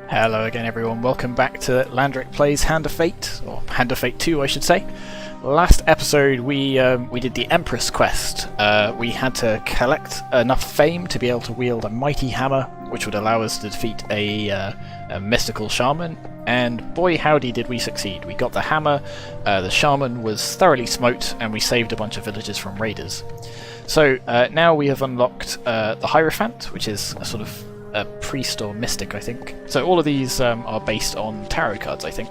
Hello again everyone, welcome back to Landric Plays Hand of Fate, or Hand of Fate 2 I should say. Last episode we did the Empress quest. We had to collect enough fame to be able to wield a mighty hammer, which would allow us to defeat a mystical shaman, and boy howdy did we succeed. We got the hammer, the shaman was thoroughly smoked, and we saved a bunch of villagers from raiders. So now we have unlocked the Hierophant, which is a sort of a priest or mystic, I think. So all of these are based on tarot cards, I think.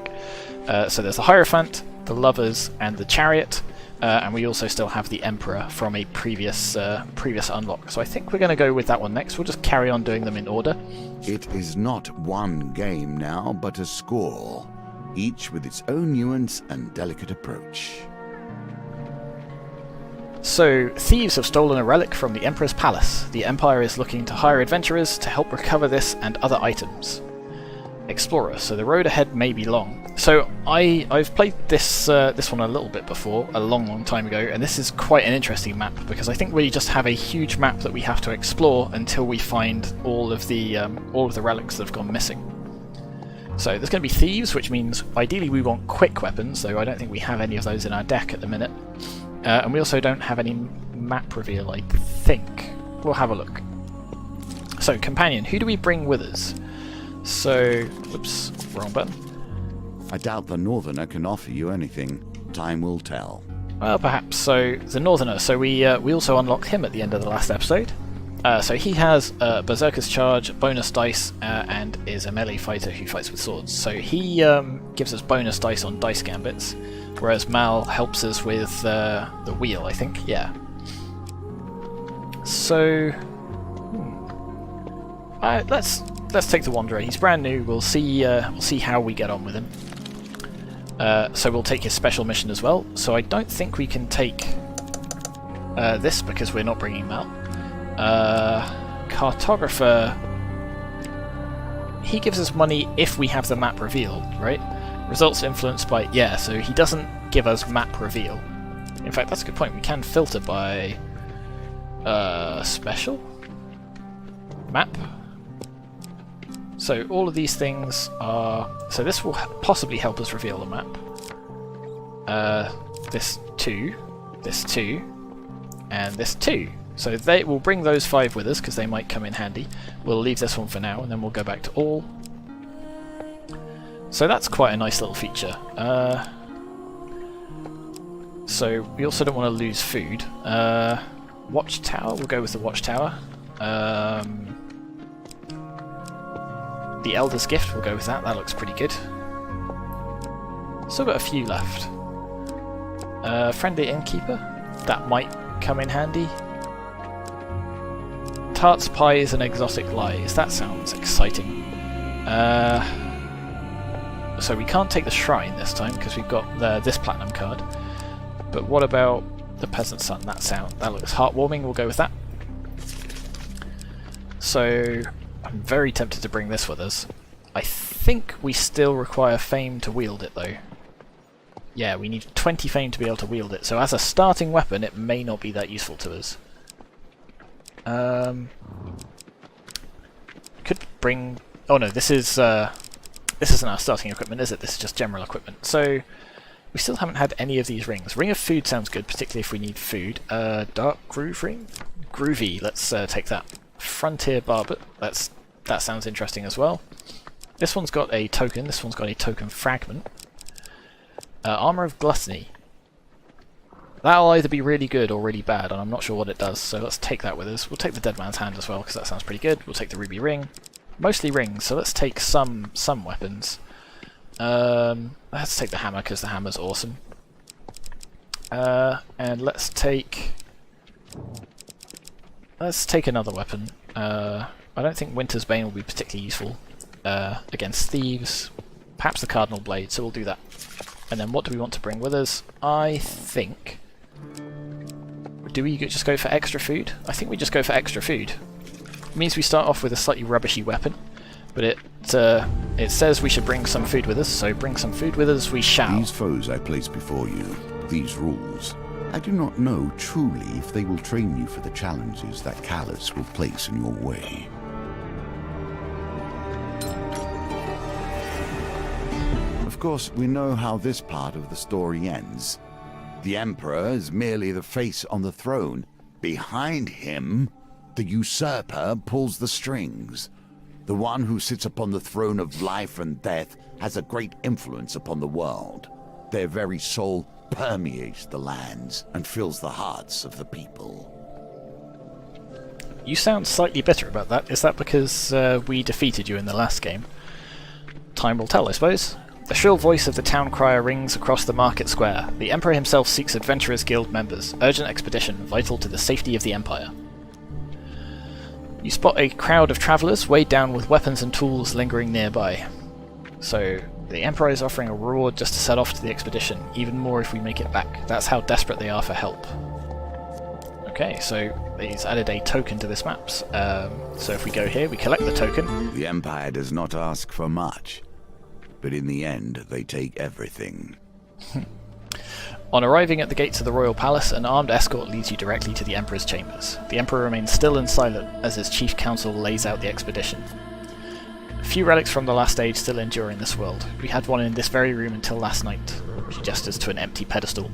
So there's the Hierophant, the Lovers, and the Chariot, and we also still have the Emperor from a previous unlock. So I think we're going to go with that one next. We'll just carry on doing them in order. It is not one game now, but a score, each with its own nuance and delicate approach. So, thieves have stolen a relic from the Emperor's palace. The Empire is looking to hire adventurers to help recover this and other items. Explorer, so the road ahead may be long. So, I've played this one a little bit before, a long time ago, and this is quite an interesting map, because I think we just have a huge map that we have to explore until we find all of the relics that have gone missing. So, there's going to be thieves, which means ideally we want quick weapons, though I don't think we have any of those in our deck at the minute. And we also don't have any map reveal, I think. We'll have a look. So, companion, who do we bring with us? So, whoops, wrong button. I doubt the Northerner can offer you anything. Time will tell. Well, perhaps. So, the Northerner, so we also unlocked him at the end of the last episode. So he has Berserker's Charge, bonus dice, and is a melee fighter who fights with swords. So he gives us bonus dice on dice gambits, whereas Mal helps us with the wheel, I think. Yeah. So let's take the Wanderer. He's brand new. We'll see how we get on with him. So we'll take his special mission as well. So I don't think we can take this because we're not bringing Mal. Cartographer, he gives us money if we have the map revealed, right? Results influenced by, yeah, so he doesn't give us map reveal. In fact, that's a good point. We can filter by special map. So all of these things are, so this will possibly help us reveal the map. This 2, and this 2. So they will bring those 5 with us because they might come in handy. We'll leave this one for now and then we'll go back to all. So that's quite a nice little feature. So we also don't want to lose food. Watchtower, we'll go with the Watchtower. The Elder's Gift, we'll go with that. That looks pretty good. Still got a few left. Friendly Innkeeper, that might come in handy. Tarts, pies, and exotic lies. That sounds exciting. So we can't take the shrine this time because we've got this platinum card. But what about the peasant son? That looks heartwarming. We'll go with that. So I'm very tempted to bring this with us. I think we still require fame to wield it though. Yeah, we need 20 fame to be able to wield it. So as a starting weapon, it may not be that useful to us. Could bring. Oh no, this isn't our starting equipment, is it? This is just general equipment. So we still haven't had any of these rings. Ring of Food sounds good, particularly if we need food. Dark Groove Ring, groovy. Let's take that. Frontier Barber. That sounds interesting as well. This one's got a token. This one's got a token fragment. Armor of Gluttony. That'll either be really good or really bad, and I'm not sure what it does, so let's take that with us. We'll take the Dead Man's Hand as well, because that sounds pretty good. We'll take the Ruby Ring. Mostly rings, so let's take some weapons. Let's take the hammer, because the hammer's awesome. And let's take another weapon. I don't think Winter's Bane will be particularly useful against thieves. Perhaps the Cardinal Blade, so we'll do that. And then what do we want to bring with us? I think... Do we just go for extra food? I think we just go for extra food. It means we start off with a slightly rubbishy weapon, but it says we should bring some food with us, so bring some food with us we shall. These foes I place before you, these rules, I do not know truly if they will train you for the challenges that Callus will place in your way. Of course, we know how this part of the story ends. The Emperor is merely the face on the throne. Behind him, the usurper pulls the strings. The one who sits upon the throne of life and death has a great influence upon the world. Their very soul permeates the lands and fills the hearts of the people. You sound slightly bitter about that. Is that because we defeated you in the last game? Time will tell, I suppose. The shrill voice of the town crier rings across the market square. The Emperor himself seeks Adventurers Guild members. Urgent expedition, vital to the safety of the Empire. You spot a crowd of travellers weighed down with weapons and tools lingering nearby. So, the Emperor is offering a reward just to set off to the expedition, even more if we make it back. That's how desperate they are for help. Okay, so he's added a token to this map. So if we go here, we collect the token. The Empire does not ask for much, but in the end they take everything. On arriving at the gates of the royal palace, an armed escort leads you directly to the Emperor's chambers. The Emperor remains still and silent as his chief council lays out the expedition. A few relics from the last age still endure in this world. We had one in this very room until last night. She gestures to an empty pedestal.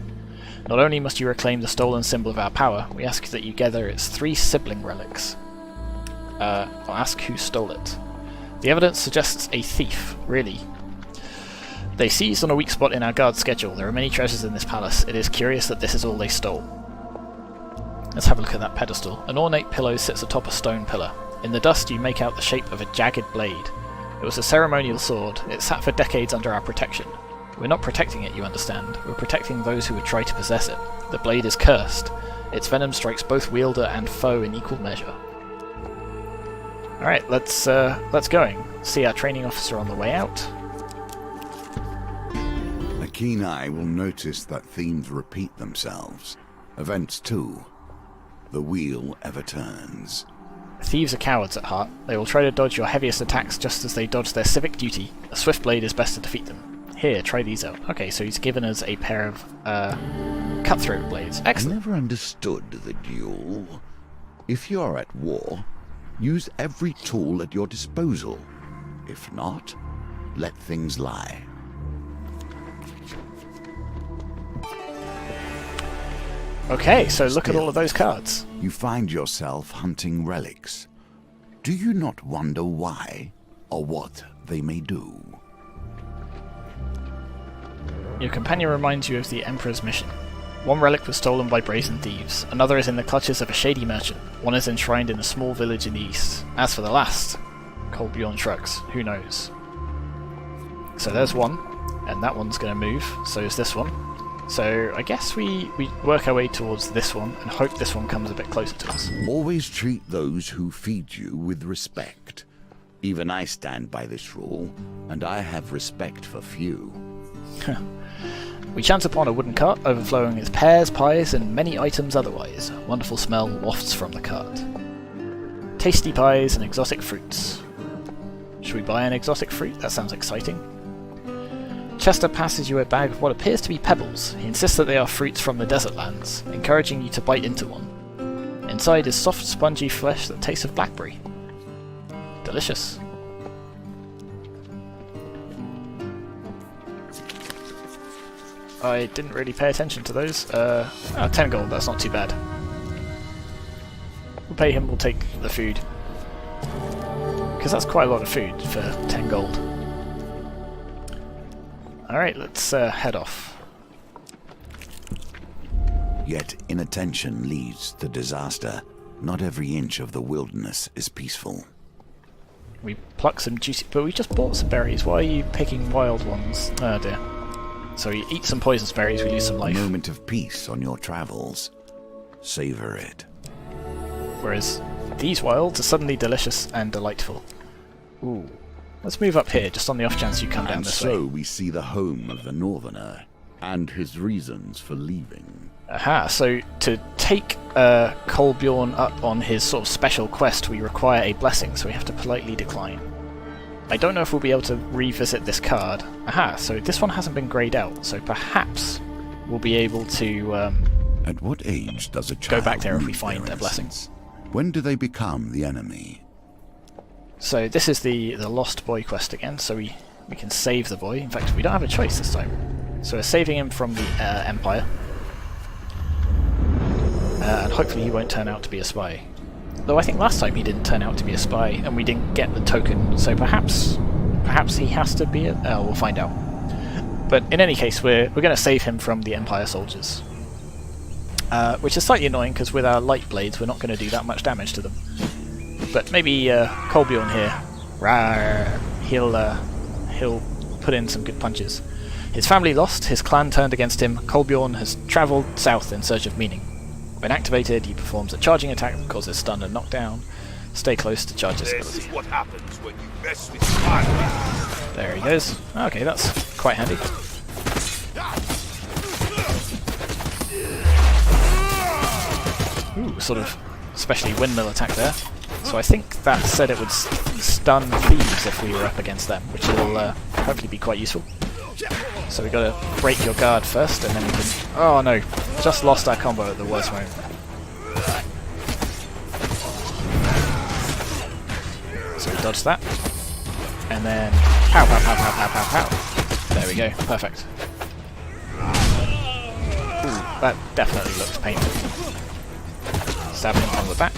Not only must you reclaim the stolen symbol of our power, we ask that you gather its 3 sibling relics. I'll ask who stole it. The evidence suggests a thief, really. They seized on a weak spot in our guard schedule. There are many treasures in this palace. It is curious that this is all they stole. Let's have a look at that pedestal. An ornate pillow sits atop a stone pillar. In the dust you make out the shape of a jagged blade. It was a ceremonial sword. It sat for decades under our protection. We're not protecting it, you understand. We're protecting those who would try to possess it. The blade is cursed. Its venom strikes both wielder and foe in equal measure. Alright, let's go. See our training officer on the way out. A keen eye will notice that themes repeat themselves. Events too. The wheel ever turns. Thieves are cowards at heart. They will try to dodge your heaviest attacks just as they dodge their civic duty. A swift blade is best to defeat them. Here, try these out. Okay, so he's given us a pair of cutthroat blades. Excellent. I never understood the duel. If you are at war, use every tool at your disposal. If not, let things lie. Okay, so look at all of those cards. You find yourself hunting relics. Do you not wonder why, or what they may do? Your companion reminds you of the Emperor's mission. One relic was stolen by brazen thieves, another is in the clutches of a shady merchant, one is enshrined in a small village in the east. As for the last, Colbjorn shrugs. Who knows? So there's one, and that one's going to move, so is this one. So I guess we work our way towards this one and hope this one comes a bit closer to us. Always treat those who feed you with respect. Even I stand by this rule, and I have respect for few. We chance upon a wooden cart overflowing with pears, pies, and many items otherwise. A wonderful smell wafts from the cart. Tasty pies and exotic fruits. Should we buy an exotic fruit? That sounds exciting. Chester passes you a bag of what appears to be pebbles. He insists that they are fruits from the desert lands, encouraging you to bite into one. Inside is soft, spongy flesh that tastes of blackberry. Delicious. I didn't really pay attention to those. 10 gold, that's not too bad. We'll pay him, we'll take the food. Because that's quite a lot of food for 10 gold. Alright, let's head off. Yet inattention leads to disaster. Not every inch of the wilderness is peaceful. We pluck some juicy... But we just bought some berries. Why are you picking wild ones? Oh dear. So we eat some poisonous berries, we lose some life. A moment of peace on your travels. Savor it. Whereas these wilds are suddenly delicious and delightful. Ooh. Let's move up here, just on the off chance you come down this way. And so we see the home of the Northerner, and his reasons for leaving. Aha, so to take Colbjorn up on his sort of special quest, we require a blessing, so we have to politely decline. I don't know if we'll be able to revisit this card. Aha, so this one hasn't been greyed out, so perhaps we'll be able to At what age does a child go back there if we lose find their a blessing. innocence? When do they become the enemy? So this is the Lost Boy quest again, so we we can save the boy. In fact, we don't have a choice this time. So we're saving him from the Empire. And hopefully he won't turn out to be a spy. Though I think last time he didn't turn out to be a spy, and we didn't get the token, so perhaps he has to be we'll find out. But in any case, we're going to save him from the Empire soldiers. Which is slightly annoying, because with our light blades we're not going to do that much damage to them. But maybe Kolbjorn here, he'll put in some good punches. His family lost, his clan turned against him, Kolbjorn has travelled south in search of meaning. When activated, he performs a charging attack that causes stun and knockdown. Stay close to charge his ability. This is what happens when you mess with fire. There he goes. Okay, that's quite handy. Ooh, sort of especially windmill attack there. So I think that said it would stun thieves if we were up against them, which will hopefully be quite useful. So we got to break your guard first, and then we can... Oh no, just lost our combo at the worst moment. So we dodged that, and then pow pow pow pow pow pow pow. There we go, perfect. Ooh, that definitely looks painful. Stab him on the back.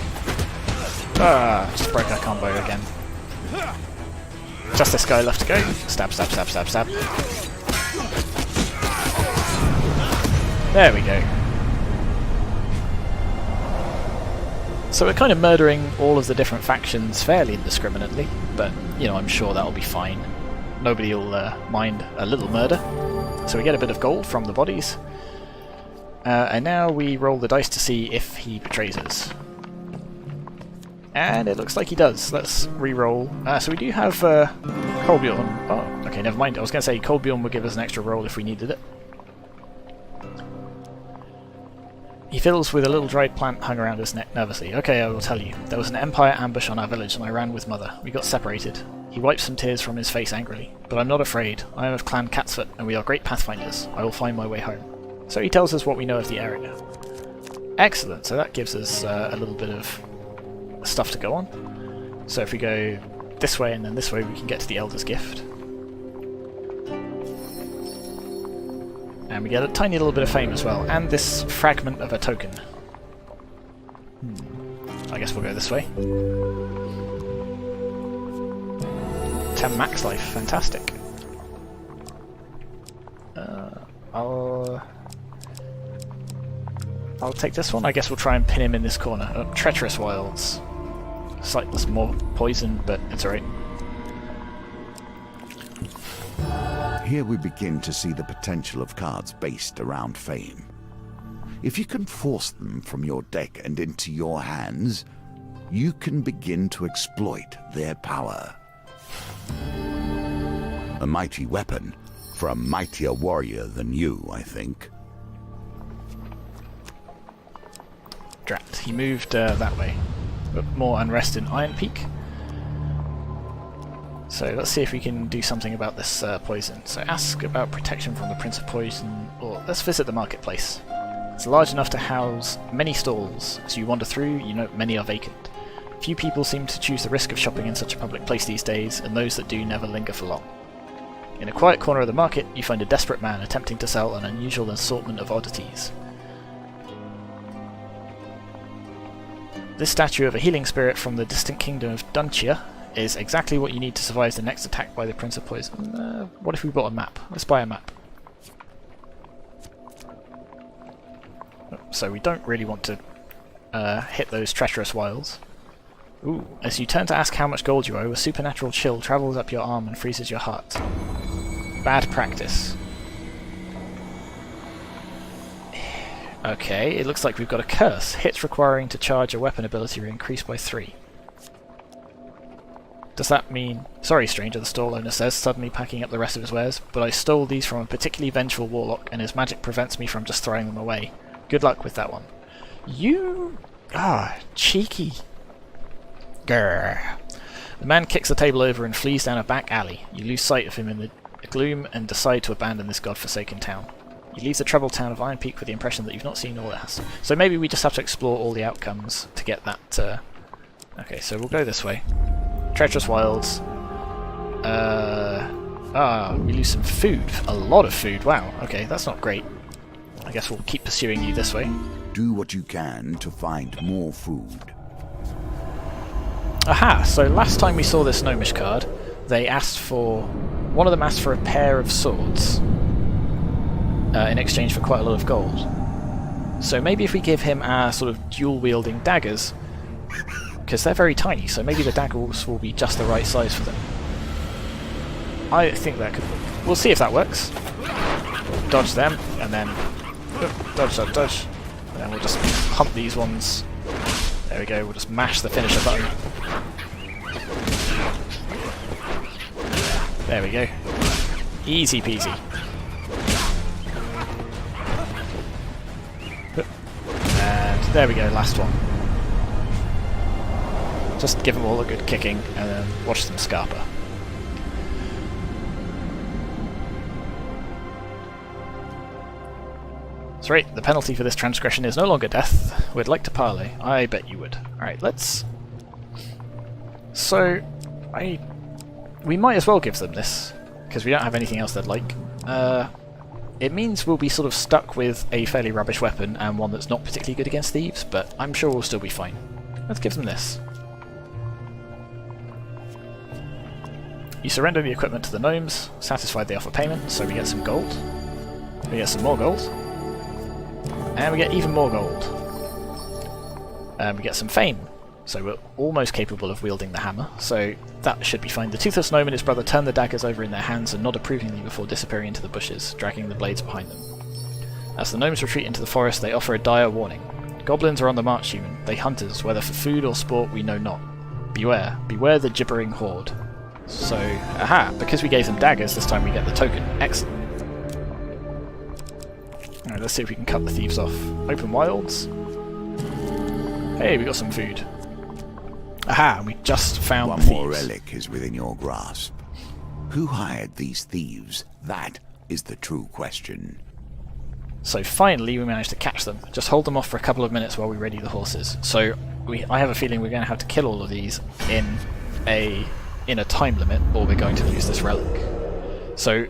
Ah, just broke our combo again. Just this guy left to go. Stab, stab, stab, stab, stab. There we go. So we're kind of murdering all of the different factions fairly indiscriminately, but, you know, I'm sure that'll be fine. Nobody will mind a little murder. So we get a bit of gold from the bodies. And now we roll the dice to see if he betrays us. And it looks like he does. Let's re-roll. So we do have Kolbjorn. Oh, okay, never mind. I was going to say Kolbjorn would give us an extra roll if we needed it. He fiddles with a little dried plant hung around his neck nervously. Okay, I will tell you. There was an Empire ambush on our village and I ran with Mother. We got separated. He wipes some tears from his face angrily. But I'm not afraid. I am of Clan Catsfoot and we are great pathfinders. I will find my way home. So he tells us what we know of the area. Excellent, so that gives us a little bit of stuff to go on. So if we go this way and then this way, we can get to the Elder's Gift. And we get a tiny little bit of fame as well, and this fragment of a token. I guess we'll go this way. 10 max life, fantastic. I'll take this one. I guess we'll try and pin him in this corner. Treacherous Wilds. Slightly more poison, but it's alright. Here we begin to see the potential of cards based around fame. If you can force them from your deck and into your hands, you can begin to exploit their power. A mighty weapon for a mightier warrior than you, I think. Drat. He moved that way. But more unrest in Iron Peak. So let's see if we can do something about this poison. So ask about protection from the Prince of Poison, or let's visit the marketplace. It's large enough to house many stalls. As you wander through, you note many are vacant. Few people seem to choose the risk of shopping in such a public place these days, and those that do never linger for long. In a quiet corner of the market, you find a desperate man attempting to sell an unusual assortment of oddities. This statue of a healing spirit from the distant kingdom of Dunchia is exactly what you need to survive the next attack by the Prince of Poison. What if we bought a map? Let's buy a map. So we don't really want to hit those treacherous wilds. Ooh, as you turn to ask how much gold you owe, a supernatural chill travels up your arm and freezes your heart. Bad practice. Okay, it looks like we've got a curse. Hits requiring to charge a weapon ability are increased by 3. Does that mean... Sorry, stranger, the stall owner says, suddenly packing up the rest of his wares, but I stole these from a particularly vengeful warlock, and his magic prevents me from just throwing them away. Good luck with that one. You... cheeky. Grrr. The man kicks the table over and flees down a back alley. You lose sight of him in the gloom and decide to abandon this godforsaken town. You leave the troubled town of Iron Peak with the impression that you've not seen all it has. So maybe we just have to explore all the outcomes to get that... Okay, so we'll go this way. Treacherous Wilds. Ah, we lose some food. A lot of food. Wow. Okay, that's not great. I guess we'll keep pursuing you this way. Do what you can to find more food. Aha! So last time we saw this gnomish card, they asked for... one of them asked for a pair of swords in exchange for quite a lot of gold. So maybe if we give him our sort of dual-wielding daggers, because they're very tiny, so maybe the daggers will be just the right size for them. I think that could... we'll see if that works. Dodge them, and then... dodge, dodge, dodge. And then we'll just pump these ones. There we go, we'll just mash the finisher button. There we go. Easy peasy. And there we go, last one. Just give them all a good kicking, and then watch them scarper. That's right, the penalty for this transgression is no longer death. We'd like to parley. I bet you would. Alright, let's... So, we might as well give them this, because we don't have anything else they'd like. It means we'll be sort of stuck with a fairly rubbish weapon and one that's not particularly good against thieves, but I'm sure we'll still be fine. Let's give them this. You surrender the equipment to the gnomes, satisfied they offer payment, so we get some gold. We get some more gold. And we get even more gold. And we get some fame. So we're almost capable of wielding the hammer, so that should be fine. The Toothless Gnome and his brother turn the daggers over in their hands and nod approvingly before disappearing into the bushes, dragging the blades behind them. As the gnomes retreat into the forest, they offer a dire warning. Goblins are on the march, human. They hunt us, whether for food or sport we know not. Beware. Beware the gibbering horde. So, aha, because we gave them daggers, this time we get the token. Excellent. Alright, let's see if we can cut the thieves off. Open wilds. Hey, we got some food. Aha, we just found One the thieves. more relic is within your grasp. Who hired these thieves? That is the true question. So finally we managed to catch them. Just hold them off for a couple of minutes while we ready the horses. So I have a feeling we're going to have to kill all of these in a time limit, or we're going to lose this relic. So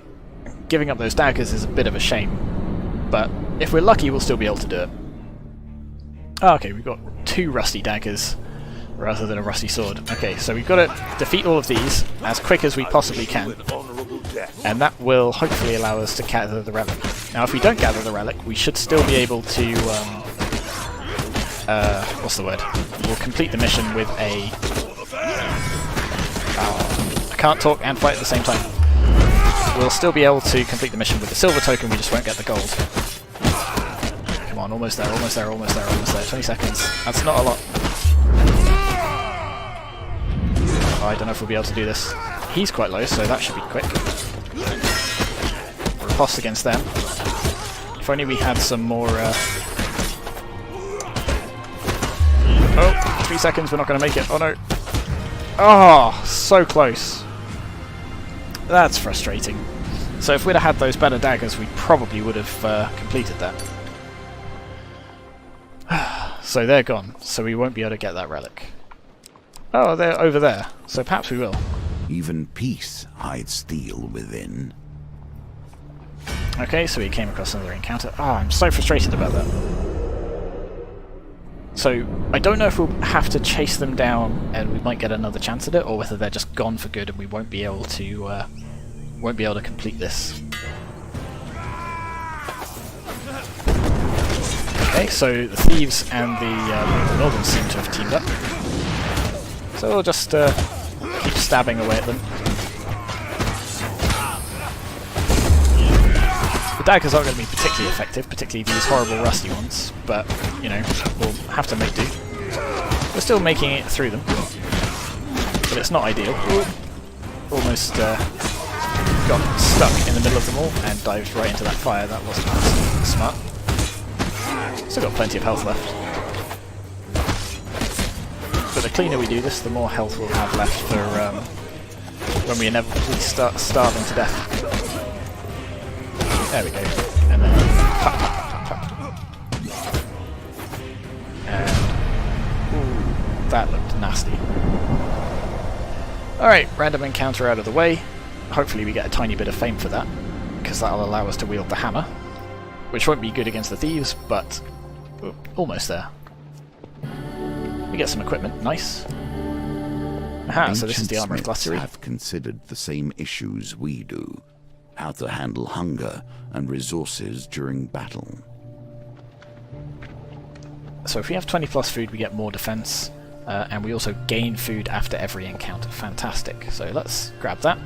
giving up those daggers is a bit of a shame, but if we're lucky we'll still be able to do it. Oh, okay, we've got 2 rusty daggers rather than a rusty sword. Okay, so we've got to defeat all of these as quick as we possibly can, and that will hopefully allow us to gather the relic. Now if we don't gather the relic, we should still be able to what's the word? We'll complete the mission with a... I can't talk and fight at the same time. We'll still be able to complete the mission with the silver token, we just won't get the gold. Come on, almost there, almost there, almost there, almost there. 20 seconds. That's not a lot. Oh, I don't know if we'll be able to do this. He's quite low, so that should be quick. Riposte against them. If only we had some more... Oh, 3 seconds, we're not going to make it. Oh no. Oh, so close. That's frustrating. So if we'd have had those better daggers, we probably would have completed that. So they're gone, so we won't be able to get that relic. Oh, they're over there, so perhaps we will. Even peace hides steel within. Okay, so we came across another encounter. Ah, I'm so frustrated about that. So, I don't know if we'll have to chase them down and we might get another chance at it, or whether they're just gone for good and we won't be able to complete this. Okay, so the thieves and the Northern seem to have teamed up. So we'll just keep stabbing away at them. The daggers aren't going to be particularly effective, particularly these horrible rusty ones, but, you know, we'll have to make do. We're still making it through them, but it's not ideal. Almost got stuck in the middle of them all and dived right into that fire. That wasn't smart. Still got plenty of health left. But the cleaner we do this, the more health we'll have left for when we inevitably start starving to death. There we go. And then... And... Ooh, that looked nasty. Alright, random encounter out of the way. hopefully we get a tiny bit of fame for that, because that'll allow us to wield the hammer, which won't be good against the thieves, but almost there. We get some equipment, nice. Aha, so this is the armor of Smiths Glaciary. have considered the same issues we do. How to handle hunger and resources during battle. So if we have 20 plus food, we get more defense, and we also gain food after every encounter. Fantastic. So let's grab that.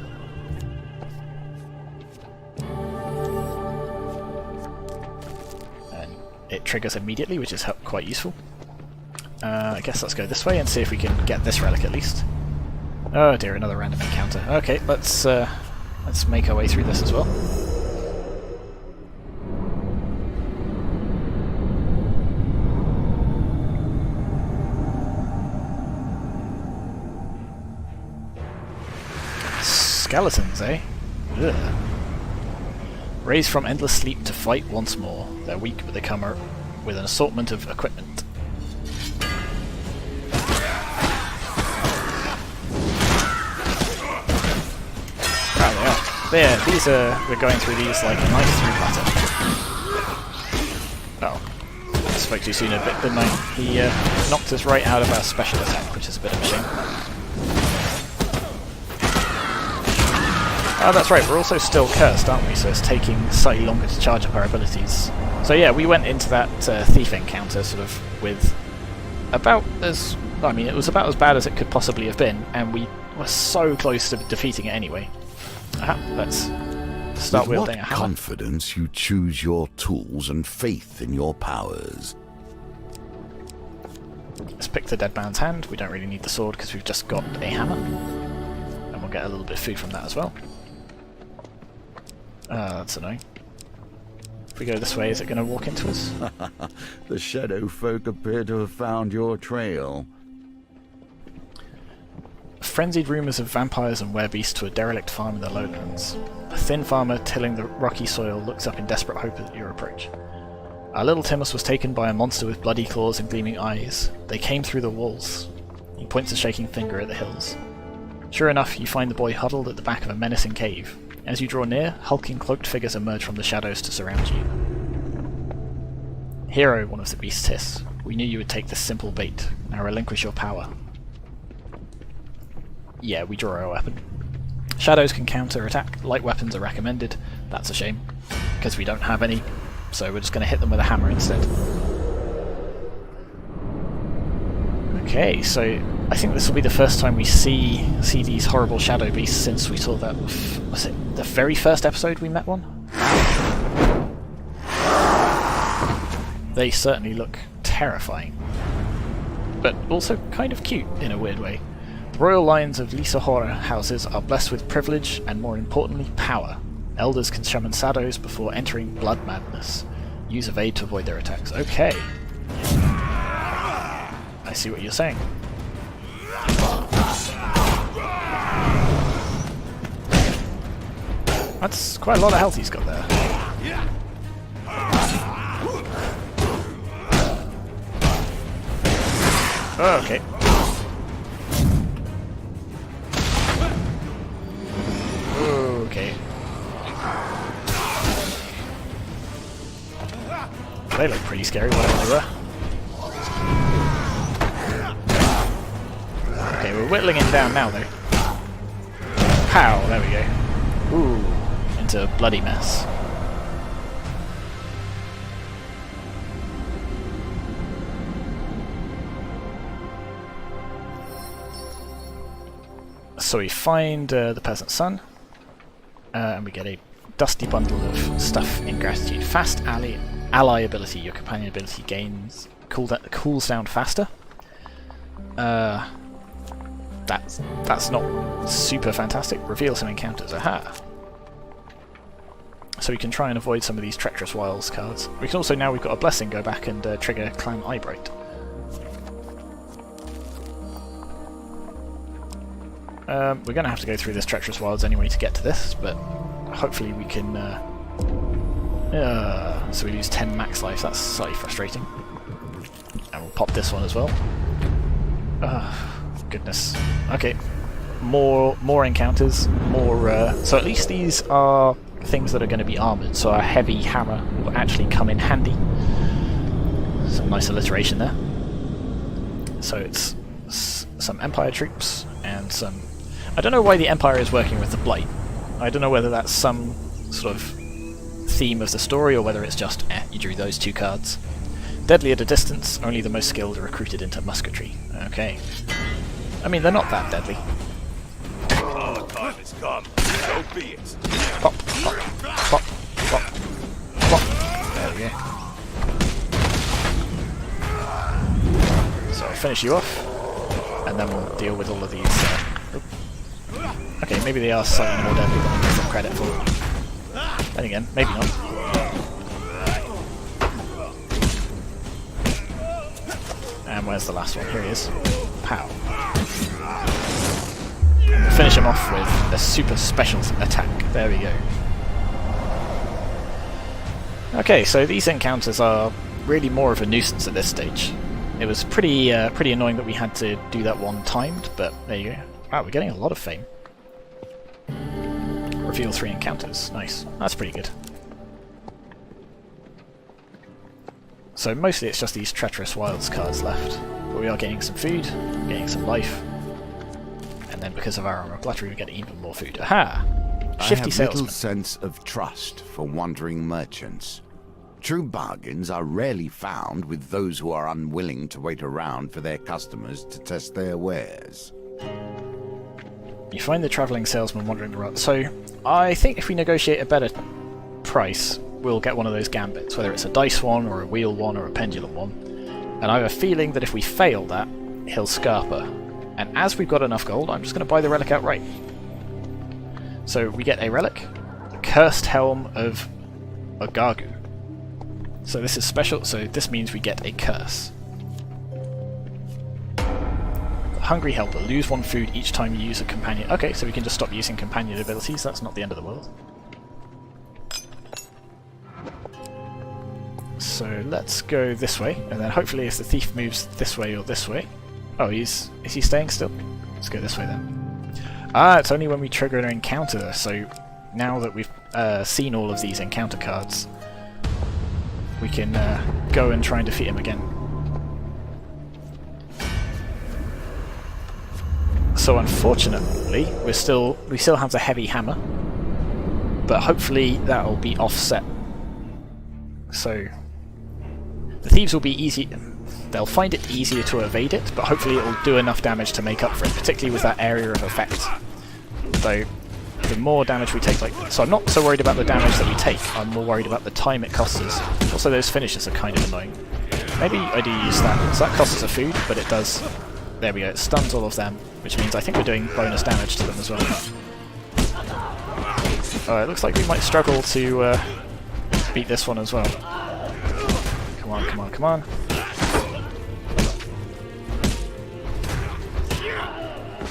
And it triggers immediately, which is quite useful. I guess let's go this way and see if we can get this relic at least. Oh dear, another random encounter. Okay, let's make our way through this as well. Skeletons, eh? Ugh. Raised from endless sleep to fight once more. They're weak, but they come with an assortment of equipment. There, these are... we're going through these like a knife through butter. Oh. I spoke too soon a bit, didn't I? He knocked us right out of our special attack, which is a bit of a shame. Oh, that's right, we're also still cursed, aren't we? So it's taking slightly longer to charge up our abilities. So yeah, we went into that thief encounter sort of with about as... I mean, it was about as bad as it could possibly have been, and we were so close to defeating it anyway. Aha, let's start With wielding a what hammer. confidence you choose your tools and faith in your powers. Let's pick the dead man's hand. We don't really need the sword because we've just got a hammer. And we'll get a little bit of food from that as well. That's annoying. If we go this way, is it going to walk into us? The shadow folk appear to have found your trail. Frenzied rumours of vampires and werebeasts to a derelict farm in the lowlands. A thin farmer tilling the rocky soil looks up in desperate hope at your approach. Our little Timus was taken by a monster with bloody claws and gleaming eyes. They came through the walls. He points a shaking finger at the hills. Sure enough, you find the boy huddled at the back of a menacing cave. As you draw near, hulking cloaked figures emerge from the shadows to surround you. Hero, one of the beasts hiss. We knew you would take this simple bait. Now relinquish your power. Yeah, we draw our weapon. Shadows can counter-attack. Light weapons are recommended. That's a shame, because we don't have any. So we're just going to hit them with a hammer instead. Okay, so I think this will be the first time we see these horrible shadow beasts since we saw that... was it the very first episode we met one? They certainly look terrifying. But also kind of cute in a weird way. The royal lines of Lisa Horror houses are blessed with privilege and, more importantly, power. Elders can summon shadows before entering blood madness. Use evade to avoid their attacks. Okay. I see what you're saying. That's quite a lot of health he's got there. Oh, okay. Okay. They look pretty scary, whatever they were. Okay, we're whittling him down now, though. Pow! There we go. Ooh, into a bloody mess. So we find the peasant's son, and we get a dusty bundle of stuff in gratitude. Fast ally ability. Your companion ability gains cools down faster. That's not super fantastic. Reveal some encounters. Aha! So we can try and avoid some of these treacherous wilds cards. We can also, now we've got a blessing, go back and trigger Clan Eyebright. We're going to have to go through this treacherous wilds anyway to get to this, but hopefully we can... so we lose 10 max life, that's slightly frustrating. And we'll pop this one as well. Goodness. Okay. more encounters, more. So at least these are things that are going to be armoured. So our heavy hammer will actually come in handy. Some nice alliteration there. So it's some Empire troops and some. I don't know why the Empire is working with the Blight. I don't know whether that's some sort of theme of the story or whether it's just you drew those 2 cards. Deadly at a distance, only the most skilled are recruited into musketry. Okay. I mean, they're not that deadly. Oh, the time has come. So be it. Pop, pop, pop, pop, pop. There we go. So finish you off, and then we'll deal with all of these. Okay, maybe they are slightly more deadly than I give them credit for. Then again, maybe not. And where's the last one? Here he is. Pow. Finish him off with a super special attack. There we go. Okay, so these encounters are really more of a nuisance at this stage. It was pretty annoying that we had to do that one timed, but there you go. Wow, we're getting a lot of fame. Reveal 3 encounters. Nice. That's pretty good. So mostly it's just these treacherous wilds cards left. But we are getting some food, getting some life, and then because of our armor of gluttony we get even more food. Aha! Shifty I have salesman. little sense of trust for wandering merchants. True bargains are rarely found with those who are unwilling to wait around for their customers to test their wares. You find the travelling salesman wandering around. So I think if we negotiate a better price, we'll get one of those gambits, whether it's a dice one, or a wheel one, or a pendulum one. And I have a feeling that if we fail that, he'll Scarper. And as we've got enough gold, I'm just going to buy the relic outright. So we get a relic, the Cursed Helm of Agagu. So this is special, so this means we get a curse. Hungry Helper, lose 1 food each time you use a companion. Okay, so we can just stop using companion abilities, that's not the end of the world. So let's go this way, and then hopefully if the thief moves this way or this way... Oh, is he staying still? Let's go this way then. Ah, it's only when we trigger an encounter, so now that we've seen all of these encounter cards, we can go and try and defeat him again. So unfortunately, we still have the heavy hammer, but hopefully that'll be offset. So the thieves will be easy. They'll find it easier to evade it, but hopefully it will do enough damage to make up for it, particularly with that area of effect. So the more damage we take, so I'm not so worried about the damage that we take. I'm more worried about the time it costs us. Also, those finishes are kind of annoying. Maybe I do use that. So that costs us a food, but it does. There we go. It stuns all of them, which means I think we're doing bonus damage to them as well. It looks like we might struggle to beat this one as well. Come on, come on, come on.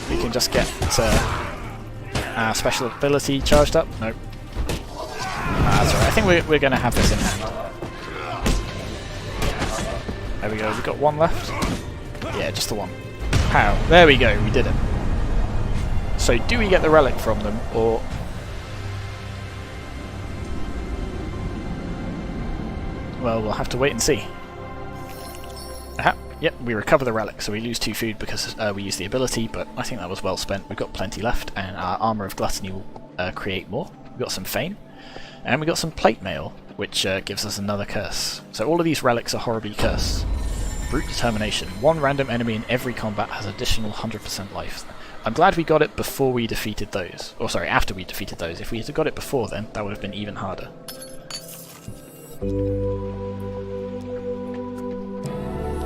We can just get our special ability charged up. Nope. That's alright. I think we're going to have this in hand. There we go. We've got 1 left. Yeah, just the 1. Pow. There we go. We did it. So do we get the relic from them, or... Well, we'll have to wait and see. Aha. Yep, we recover the relic, so we lose 2 food because we use the ability, but I think that was well spent. We've got plenty left, and our armor of gluttony will create more. We've got some fame, and we got some plate mail, which gives us another curse. So all of these relics are horribly cursed. Brute determination. 1 random enemy in every combat has additional 100% life. I'm glad we got it before we defeated those. Or sorry, after we defeated those. If we had got it before then, that would have been even harder.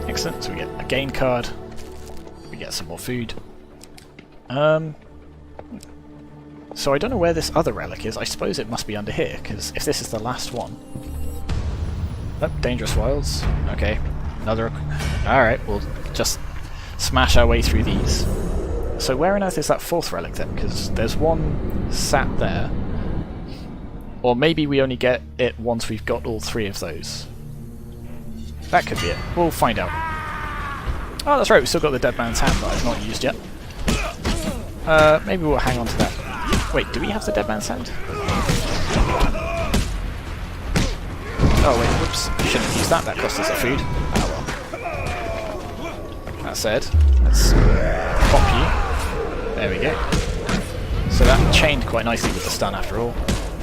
Excellent, so we get a gain card, we get some more food. So I don't know where this other relic is. I suppose it must be under here, because if this is the last one... Oh, dangerous wilds. Okay, another... Alright, we'll just smash our way through these. So where on earth is that 4th relic then? Because there's 1 sat there. Or maybe we only get it once we've got all 3 of those. That could be it. We'll find out. Oh, that's right, we've still got the Dead Man's Hand that I've not used yet. Maybe we'll hang on to that. Wait, do we have the dead man sand? Oh wait, whoops. Shouldn't have used that. That cost us a food. Oh well. That said, let's pop you. There we go. So that chained quite nicely with the stun after all.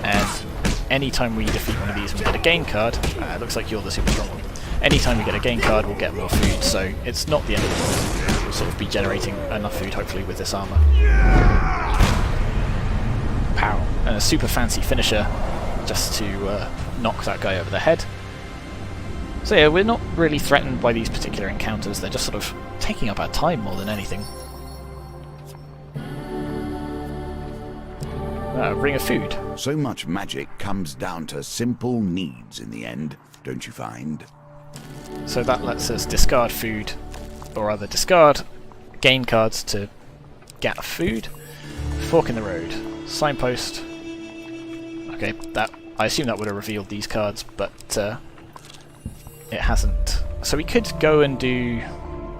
And anytime we defeat one of these and we get a gain card, it looks like you're the super strong one. Anytime we get a gain card, we'll get more food, so it's not the end of the world. We'll sort of be generating enough food, hopefully, with this armour. Pow. And a super fancy finisher, just to knock that guy over the head. So yeah, we're not really threatened by these particular encounters, they're just sort of taking up our time more than anything. Ring of food. So much magic comes down to simple needs in the end, don't you find? So that lets us discard food, or rather discard gain cards to get food. Fork in the road. Signpost. Okay, that I assume that would have revealed these cards, but it hasn't. So we could go and do...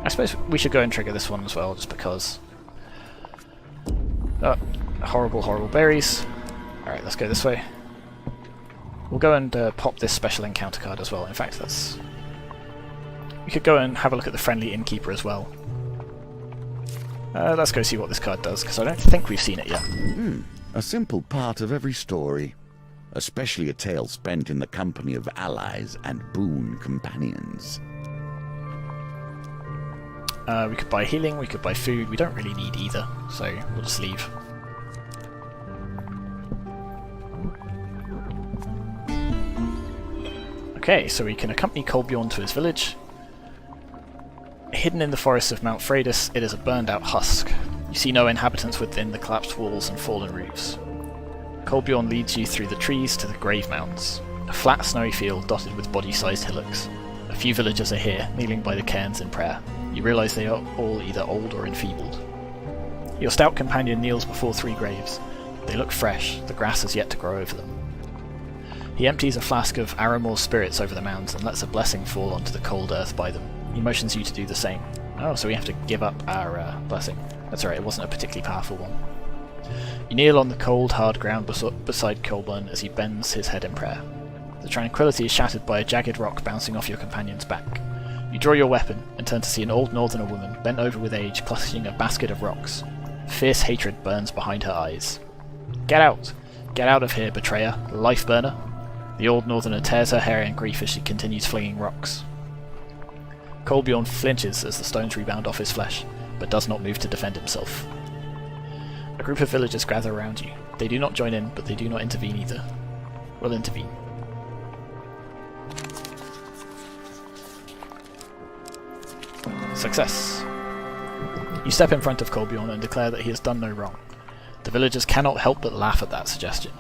I suppose we should go and trigger this one as well, just because. Oh, horrible, horrible berries. Alright, let's go this way. We'll go and pop this special encounter card as well. In fact, that's... We could go and have a look at the friendly innkeeper as well. Let's go see what this card does, because I don't think we've seen it yet. A simple part of every story, especially a tale spent in the company of allies and boon companions. We could buy healing, we could buy food, we don't really need either, so we'll just leave. Okay, so we can accompany Kolbjorn to his village. Hidden in the forests of Mount Freydis, it is a burned-out husk. You see no inhabitants within the collapsed walls and fallen roofs. Kolbjorn leads you through the trees to the grave mounds, a flat snowy field dotted with body-sized hillocks. A few villagers are here, kneeling by the cairns in prayer. You realise they are all either old or enfeebled. Your stout companion kneels before 3 graves. They look fresh, the grass has yet to grow over them. He empties a flask of Aramore's spirits over the mounds and lets a blessing fall onto the cold earth by them. He motions you to do the same. Oh, so we have to give up our blessing. That's alright, it wasn't a particularly powerful one. You kneel on the cold, hard ground beside Kolbjorn as he bends his head in prayer. The tranquility is shattered by a jagged rock bouncing off your companion's back. You draw your weapon and turn to see an old northerner woman bent over with age clutching a basket of rocks. Fierce hatred burns behind her eyes. Get out! Get out of here, betrayer! Life burner! The old northerner tears her hair in grief as she continues flinging rocks. Kolbjorn flinches as the stones rebound off his flesh, but does not move to defend himself. A group of villagers gather around you. They do not join in, but they do not intervene either. We'll intervene. Success! You step in front of Kolbjorn and declare that he has done no wrong. The villagers cannot help but laugh at that suggestion.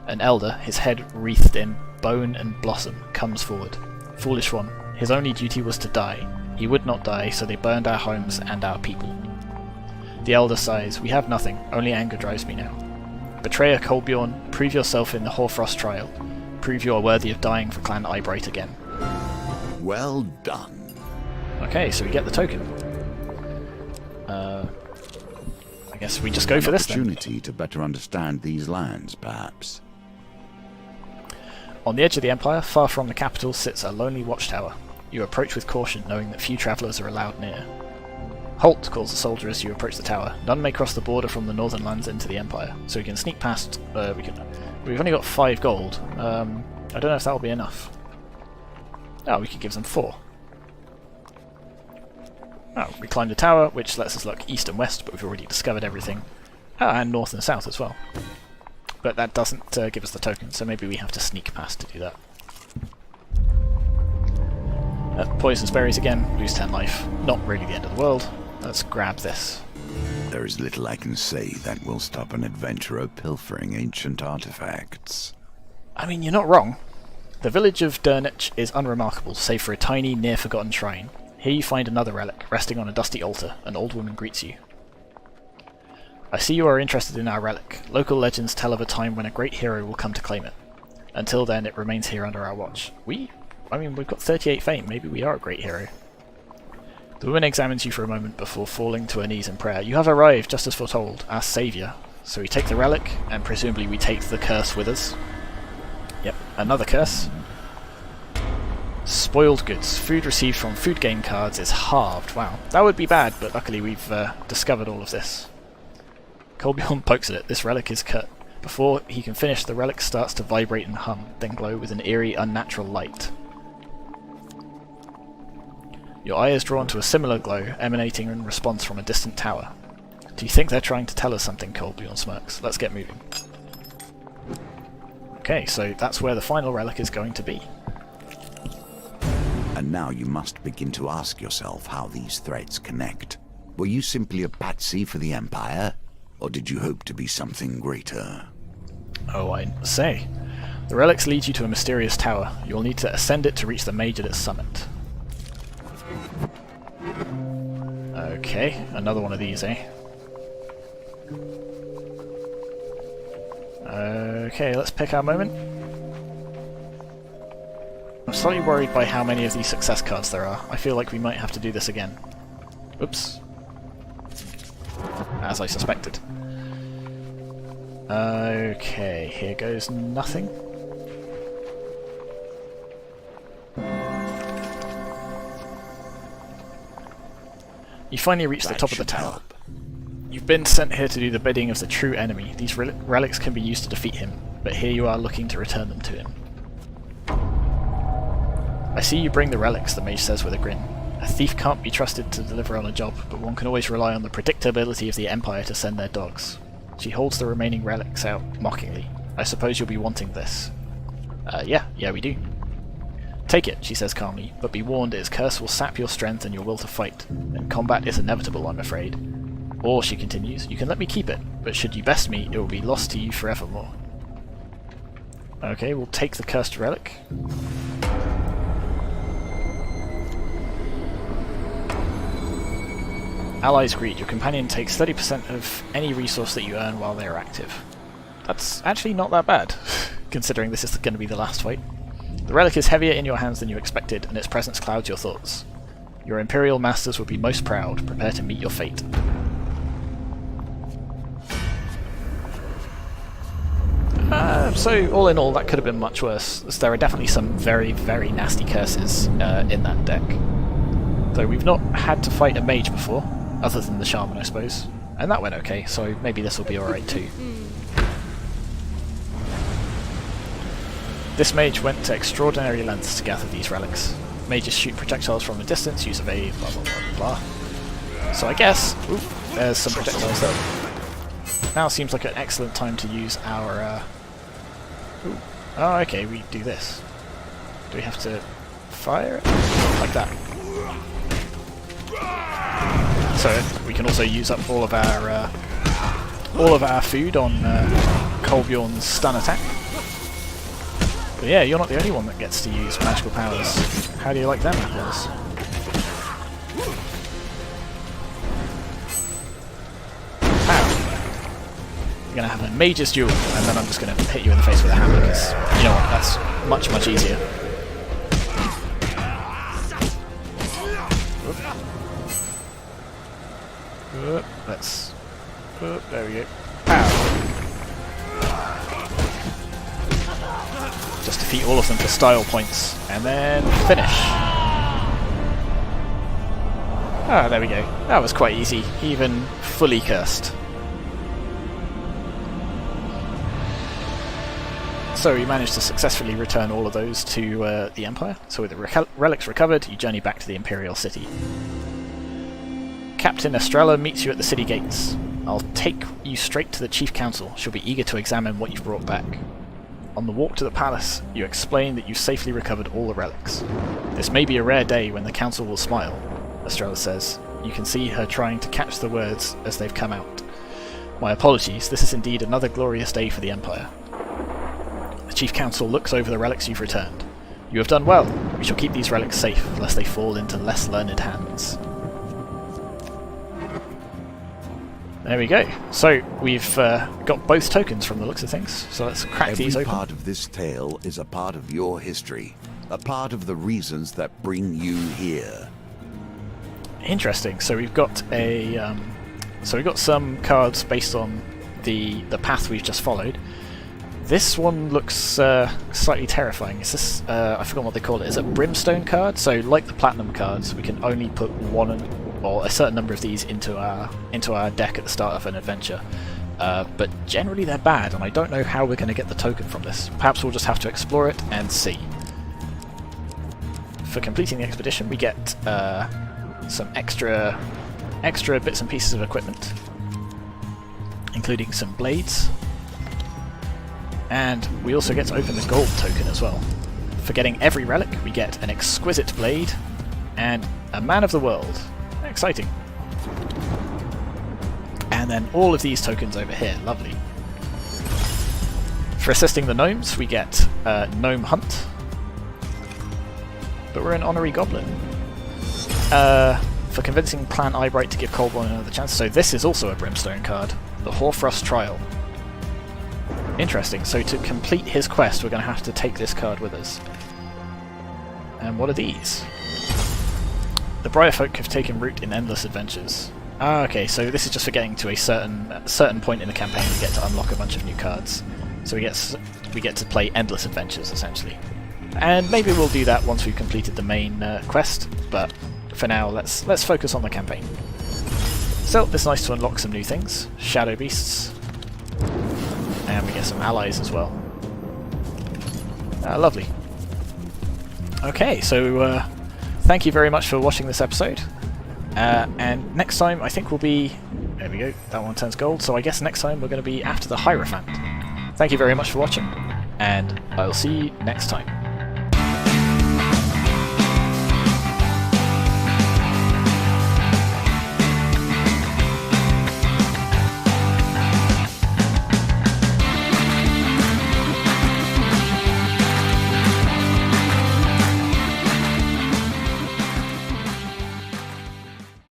An elder, his head wreathed in bone and blossom, comes forward. Foolish one, his only duty was to die. He would not die, so they burned our homes and our people. The elder sighs, we have nothing, only anger drives me now. Betrayer Kolbjorn, prove yourself in the Hoarfrost trial. Prove you are worthy of dying for Clan Eyebright again. Well done. Okay, so we get the token. I guess we just go for this then. Opportunity to better understand these lands, perhaps. On the edge of the Empire, far from the capital, sits a lonely watchtower. You approach with caution, knowing that few travellers are allowed near. Halt, calls the soldier as you approach the tower. None may cross the border from the northern lands into the Empire, so we can sneak past. We've only got 5 gold. I don't know if that'll be enough. Oh, we could give them 4. Oh, we climb the tower, which lets us look east and west, but we've already discovered everything. Oh, and north and south as well. But that doesn't give us the token, so maybe we have to sneak past to do that. Poisonous berries again, lose 10 life. Not really the end of the world. Let's grab this. There is little I can say that will stop an adventurer pilfering ancient artifacts. I mean, you're not wrong. The village of Durnich is unremarkable, save for a tiny, near-forgotten shrine. Here you find another relic, resting on a dusty altar. An old woman greets you. I see you are interested in our relic. Local legends tell of a time when a great hero will come to claim it. Until then, it remains here under our watch. We've got 38 fame. Maybe we are a great hero. The woman examines you for a moment before falling to her knees in prayer. You have arrived, just as foretold, our saviour. So we take the relic, and presumably we take the curse with us. Yep, another curse. Spoiled goods. Food received from food game cards is halved. Wow, that would be bad, but luckily we've discovered all of this. Colbjorn pokes at it. This relic is cut. Before he can finish, the relic starts to vibrate and hum, then glow with an eerie, unnatural light. Your eye is drawn to a similar glow, emanating in response from a distant tower. Do you think they're trying to tell us something? Colbjorn smirks. Let's get moving. Okay, so that's where the final relic is going to be. And now you must begin to ask yourself how these threads connect. Were you simply a patsy for the Empire? Or did you hope to be something greater? Oh, I say. The relics lead you to a mysterious tower. You'll need to ascend it to reach the mage at its summit. Okay, another one of these, eh? Okay, let's pick our moment. I'm slightly worried by how many of these success cards there are. I feel like we might have to do this again. Oops. As I suspected. Okay, here goes nothing. You finally reach the top of the tower. You've been sent here to do the bidding of the true enemy. These relics can be used to defeat him, but here you are looking to return them to him. I see you bring the relics, the mage says with a grin. A thief can't be trusted to deliver on a job, but one can always rely on the predictability of the Empire to send their dogs. She holds the remaining relics out mockingly. I suppose you'll be wanting this. Yeah, we do. Take it, she says calmly, but be warned its curse will sap your strength and your will to fight, and combat is inevitable, I'm afraid. Or, she continues, you can let me keep it, but should you best me, it will be lost to you forevermore. Okay, we'll take the cursed relic. Allies greet. Your companion takes 30% of any resource that you earn while they are active. That's actually not that bad, considering this is going to be the last fight. The relic is heavier in your hands than you expected, and its presence clouds your thoughts. Your Imperial masters would be most proud. Prepare to meet your fate. So, all in all, that could have been much worse, as there are definitely some very, very nasty curses in that deck. Though we've not had to fight a mage before, other than the shaman, I suppose. And that went okay, so maybe this will be alright too. This mage went to extraordinary lengths to gather these relics. Mages shoot projectiles from a distance, use evade, blah blah blah blah. So I guess, there's some projectiles there. Now seems like an excellent time to use our... Oh, okay, we do this. Do we have to fire it? Like that. So we can also use up all of our food on Colbjorn's stun attack. But yeah, you're not the only one that gets to use magical powers. How do you like them apples? You're going to have a mage's duel, and then I'm just going to hit you in the face with a hammer, because, you know what, that's much, much easier. Let's... there we go. Pow! Just defeat all of them for style points, and then finish. Ah, there we go. That was quite easy, even fully cursed. So we managed to successfully return all of those to the Empire. So with the relics recovered, you journey back to the Imperial City. Captain Estrella meets you at the city gates. I'll take you straight to the Chief Council. She'll be eager to examine what you've brought back. On the walk to the palace, you explain that you safely recovered all the relics. This may be a rare day when the Council will smile, Estrella says. You can see her trying to catch the words as they've come out. My apologies, this is indeed another glorious day for the Empire. The Chief Council looks over the relics you've returned. You have done well. We shall keep these relics safe, lest they fall into less learned hands. There we go. So we've got both tokens from the looks of things. So let's crack these open. Every part of this tale is a part of your history, a part of the reasons that bring you here. Interesting. So we've got a some cards based on the path we've just followed. This one looks slightly terrifying. Is this I forgot what they call it. Is it brimstone card? So like the platinum cards, we can only put one or a certain number of these into our deck at the start of an adventure. But generally they're bad, and I don't know how we're going to get the token from this. Perhaps we'll just have to explore it and see. For completing the expedition, we get some extra bits and pieces of equipment, including some blades, and we also get to open the gold token as well. For getting every relic, we get an exquisite blade and a man of the world. Exciting. And then all of these tokens over here. Lovely. For assisting the gnomes, we get Gnome Hunt, but we're an honorary goblin. For convincing Clan Eyebright to give Coldborn another chance, so this is also a brimstone card, the Hoarfrost Trial. Interesting, so to complete his quest we're going to have to take this card with us. And what are these? The Briarfolk have taken root in endless adventures. Ah, okay, so this is just for getting to a certain point in the campaign we get to unlock a bunch of new cards. So we get to play endless adventures, essentially. And maybe we'll do that once we've completed the main quest, but for now let's focus on the campaign. So it's nice to unlock some new things. Shadow Beasts. And we get some allies as well. Lovely. Okay, so thank you very much for watching this episode. And next time I think we'll be... There we go, that one turns gold, so I guess next time we're going to be after the Hierophant. Thank you very much for watching, and I'll see you next time.